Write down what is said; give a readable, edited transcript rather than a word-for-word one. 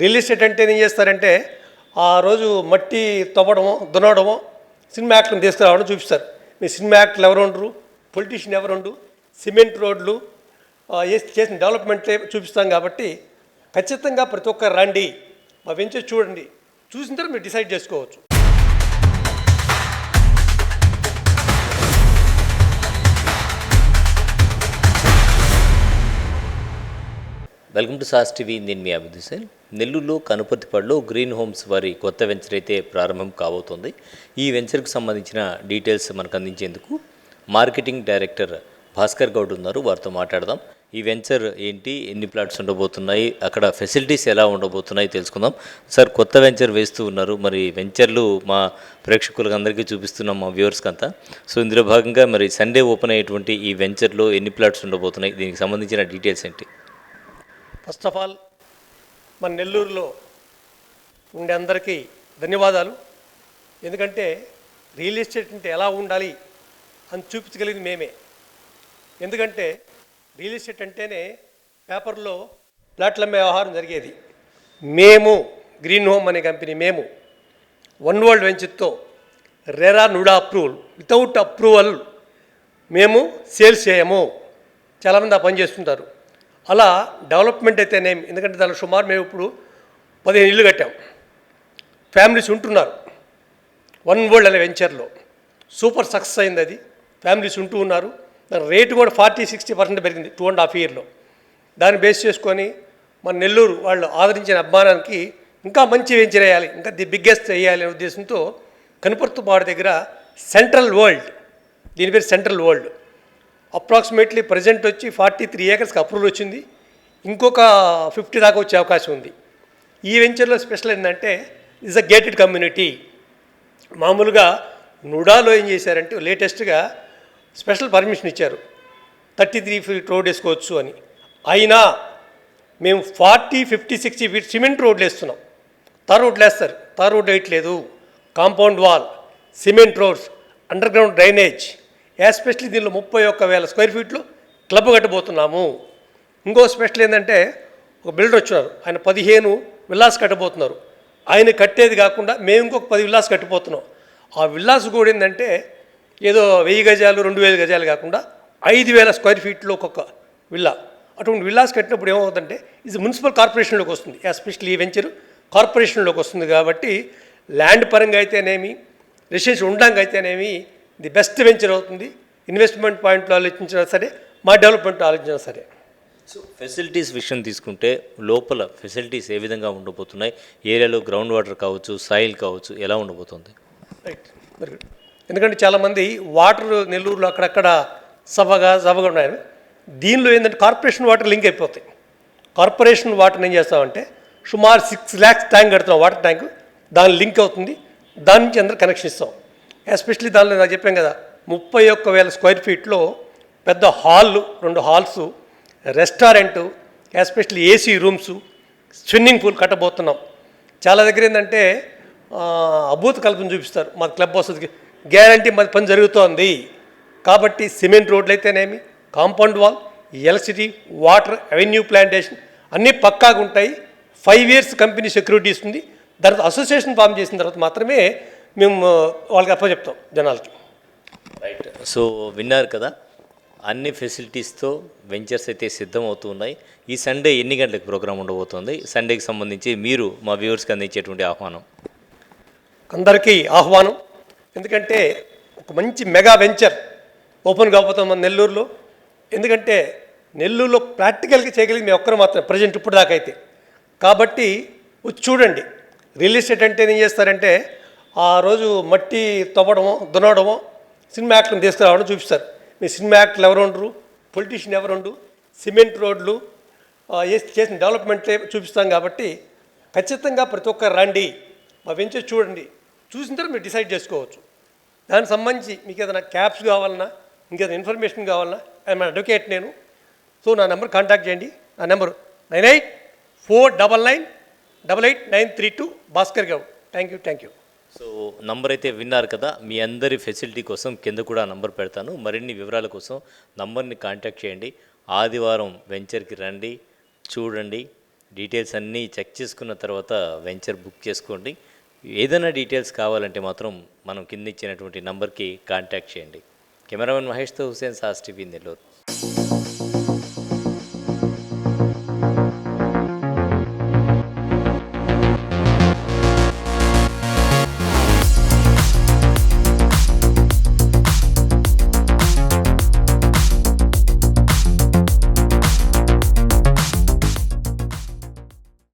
Real estate అంటే ఏం చేస్తారంటే ఆ రోజు మట్టి తవ్వడమో దున్నడమో సినిమా యాక్టర్ని తీసుకురావడం చూపిస్తారు. మీ సినిమా యాక్టర్లు ఎవరు ఉండరు, పొలిటీషియన్ ఎవరు ఉండు, సిమెంట్ రోడ్లు చేసిన డెవలప్మెంట్లే చూపిస్తాం. కాబట్టి ఖచ్చితంగా ప్రతి ఒక్కరు రండి, మా వెంచర్ చూడండి, చూసిన తర్వాత మీరు డిసైడ్ చేసుకోవచ్చు. Welcome to sauce TV. నేను మీ అభివృద్ధి సార్. నెల్లూరులో కనుపర్తిపాడులో గ్రీన్ హోమ్స్ వారి కొత్త వెంచర్ అయితే ప్రారంభం కాబోతోంది. ఈ వెంచర్కి సంబంధించిన డీటెయిల్స్ మనకు అందించేందుకు మార్కెటింగ్ డైరెక్టర్ భాస్కర్ గౌడ్ ఉన్నారు. వారితో మాట్లాడదాం. ఈ వెంచర్ ఏంటి, ఎన్ని ప్లాట్స్ ఉండబోతున్నాయి, అక్కడ ఫెసిలిటీస్ ఎలా ఉండబోతున్నాయి తెలుసుకుందాం. సార్, కొత్త వెంచర్ వేస్తూ ఉన్నారు, మరి వెంచర్లు మా ప్రేక్షకులకు అందరికీ చూపిస్తున్నాం, మా వ్యూవర్స్కి అంతా. సో ఇందులో భాగంగా మరి సండే ఓపెన్ అయ్యేటువంటి ఈ వెంచర్లో ఎన్ని ప్లాట్స్ ఉండబోతున్నాయి, దీనికి సంబంధించిన డీటెయిల్స్ ఏంటి? ఫస్ట్ ఆఫ్ ఆల్ మన నెల్లూరులో ఉండే అందరికీ ధన్యవాదాలు. ఎందుకంటే రియల్ ఎస్టేట్ అంటే ఎలా ఉండాలి అని చూపించగలిగింది మేమే. ఎందుకంటే రియల్ ఎస్టేట్ అంటేనే పేపర్లో ప్లాట్లు అమ్మే వ్యవహారం జరిగేది. మేము గ్రీన్ హోమ్ అనే కంపెనీ, మేము వన్ వరల్డ్ వెంచర్తో RERA NUDA approval, without approval మేము సేల్స్ చేయము. చాలామంది ఆ పని చేస్తుంటారు. అలా డెవలప్మెంట్ అయితేనేమి, ఎందుకంటే దానిలో సుమారు మేము ఇప్పుడు 15 ఇళ్ళు కట్టాం. ఫ్యామిలీస్ ఉంటున్నారు. వన్ వరల్డ్ అనే వెంచర్లో సూపర్ సక్సెస్ అయింది. అది ఫ్యామిలీస్ ఉంటూ ఉన్నారు. దాని రేటు కూడా 40-60% పెరిగింది 2.5 ఇయర్లో. దాన్ని బేస్ చేసుకొని మన నెల్లూరు వాళ్ళు ఆదరించిన అభిమానానికి ఇంకా మంచి వెంచర్ వేయాలి, ఇంకా ది బిగ్గెస్ట్ వేయాలి అనే ఉద్దేశంతో కనుపర్తిపాడు దగ్గర సెంట్రల్ వరల్డ్, దీని పేరు సెంట్రల్ వరల్డ్, అప్రాక్సిమేట్లీ ప్రజెంట్ వచ్చి 43 ఏకర్స్కి అప్రూవల్ వచ్చింది. ఇంకొక 50 దాకా వచ్చే అవకాశం ఉంది. ఈ వెంచర్లో స్పెషల్ ఏంటంటే ఇస్ అ గేటెడ్ కమ్యూనిటీ. మామూలుగా నుడాలో ఏం చేశారంటే లేటెస్ట్గా స్పెషల్ పర్మిషన్ ఇచ్చారు, 33 ఫీట్ రోడ్ వేసుకోవచ్చు అని. అయినా మేము 40, 50, 60 ఫీట్ సిమెంట్ రోడ్లు వేస్తున్నాం. తార్ రోడ్లు వేస్తారు, తార్ రోడ్ వేయట్లేదు. Compound wall, cement roads, under ground drainage, especially దీనిలో 31,000 స్క్వేర్ ఫీట్లు క్లబ్ కట్టబోతున్నాము. ఇంకో స్పెషల్ ఏంటంటే ఒక బిల్డర్ వచ్చున్నారు, ఆయన 15 విల్లాస్ కట్టబోతున్నారు. ఆయన కట్టేది కాకుండా మేము ఇంకొక 10 విల్లాస్ కట్టిపోతున్నాం. ఆ విల్లాస్ కూడా ఏంటంటే ఏదో 1000 గజాలు 2000 గజాలు కాకుండా 5000 స్క్వేర్ ఫీట్లో ఒక్కొక్క విల్లా. అటువంటి విల్లాస్ కట్టినప్పుడు ఏమవుతుందంటే ఇది మున్సిపల్ కార్పొరేషన్లోకి వస్తుంది. ఎస్పెషల్లీ ఈ వెంచర్ కార్పొరేషన్లోకి వస్తుంది. కాబట్టి ల్యాండ్ పరంగా అయితేనేమి, రెసిడెన్షియల్ ఉండడానికి అయితేనేమి ది బెస్ట్ వెంచర్ అవుతుంది. ఇన్వెస్ట్మెంట్ పాయింట్లో ఆలోచించినా సరే, మా డెవలప్మెంట్ ఆలోచించినా సరే. సో ఫెసిలిటీస్ విషయం తీసుకుంటే లోపల ఫెసిలిటీస్ ఏ విధంగా ఉండబోతున్నాయి? ఏరియాలో గ్రౌండ్ వాటర్ కావచ్చు, సాయిల్ కావచ్చు, ఎలా ఉండబోతుంది? Right, very good. ఎందుకంటే చాలామంది వాటర్ నెల్లూరులో అక్కడక్కడ సవ్వగా ఉన్నాయి. దీనిలో ఏంటంటే కార్పొరేషన్ వాటర్ లింక్ అయిపోతాయి. కార్పొరేషన్ వాటర్ ఏం చేస్తామంటే సుమారు 6 lakhs ట్యాంక్ కడుతున్నాం, వాటర్ ట్యాంక్. దాని లింక్ అవుతుంది, దాని నుంచి అందరూ కనెక్షన్ ఇస్తాం. ఎస్పెషల్లీ దానిలో నాకు చెప్పాం కదా, 31,000 స్క్వేర్ ఫీట్లో పెద్ద hall, 2 halls, restaurant, especially AC rooms, swimming pool కట్టబోతున్నాం. చాలా దగ్గర ఏంటంటే అభూత కల్పన చూపిస్తారు, మా క్లబ్ వస్తుంది, గ్యారంటీ మాది పని జరుగుతోంది. కాబట్టి సిమెంట్ రోడ్లు అయితేనేమి, compound wall, electricity, water, avenue plantation అన్నీ పక్కాగా ఉంటాయి. 5 years కంపెనీ సెక్యూరిటీ ఇస్తుంది. దాని అసోసియేషన్ ఫామ్ చేసిన తర్వాత మాత్రమే మేము వాళ్ళకి అప్పచెప్తాం జనాలకి. రైట్. సో విన్నారు కదా, అన్ని ఫెసిలిటీస్తో వెంచర్స్ అయితే సిద్ధం అవుతూ ఉన్నాయి. ఈ సండే ఎన్ని గంటలకు ప్రోగ్రామ్ ఉండబోతుంది? సండేకి సంబంధించి మీరు మా వ్యూవర్స్కి అందించేటువంటి ఆహ్వానం? అందరికీ ఆహ్వానం. ఎందుకంటే ఒక మంచి మెగా వెంచర్ ఓపెన్ కాబోతాం మన నెల్లూరులో. ఎందుకంటే నెల్లూరులో ప్రాక్టికల్గా చేయగలిగి మేము ఒక్కరు మాత్రం ప్రజెంట్ ఇప్పుడు దాకా అయితే. కాబట్టి చూడండి, రియల్ ఎస్టేట్ అంటే ఏం చేస్తారంటే ఆ రోజు మట్టి తవ్వడమో దున్నడమో సినిమా యాక్టర్ని తీసుకురావడం చూపిస్తారు. మీ సినిమా యాక్టర్లు ఎవరు ఉండరు, పొలిటీషియన్ ఎవరు ఉండు, సిమెంట్ రోడ్లు చేసిన డెవలప్మెంట్లే చూపిస్తాం. కాబట్టి ఖచ్చితంగా ప్రతి ఒక్కరు రండి, మా వెంచర్ చూడండి, చూసిన తర్వాత మీరు డిసైడ్ చేసుకోవచ్చు. దానికి సంబంధించి మీకు ఏదైనా క్యాప్స్ కావాలన్నా, ఇంకేదైనా ఇన్ఫర్మేషన్ కావాలన్నా, ఐఎమ్ అడ్వకేట్ నేను. సో నా నెంబర్ కాంటాక్ట్ చేయండి. నా number 9849988932 Bhaskar Goud. Thank you. So number అయితే విన్నారు కదా. మీ అందరి ఫెసిలిటీ కోసం కింద కూడా నంబర్ పెడతాను. మరిన్ని వివరాల కోసం నంబర్ని కాంటాక్ట్ చేయండి. ఆదివారం వెంచర్కి రండి, చూడండి, డీటెయిల్స్ అన్నీ చెక్ చేసుకున్న తర్వాత వెంచర్ బుక్ చేసుకోండి. ఏదైనా డీటెయిల్స్ కావాలంటే మాత్రం మనం కింద ఇచ్చినటువంటి నంబర్కి కాంటాక్ట్ చేయండి. కెమెరామెన్ మహేష్తో హుసేన్, సాస్ టీవీ, నెల్లూరు.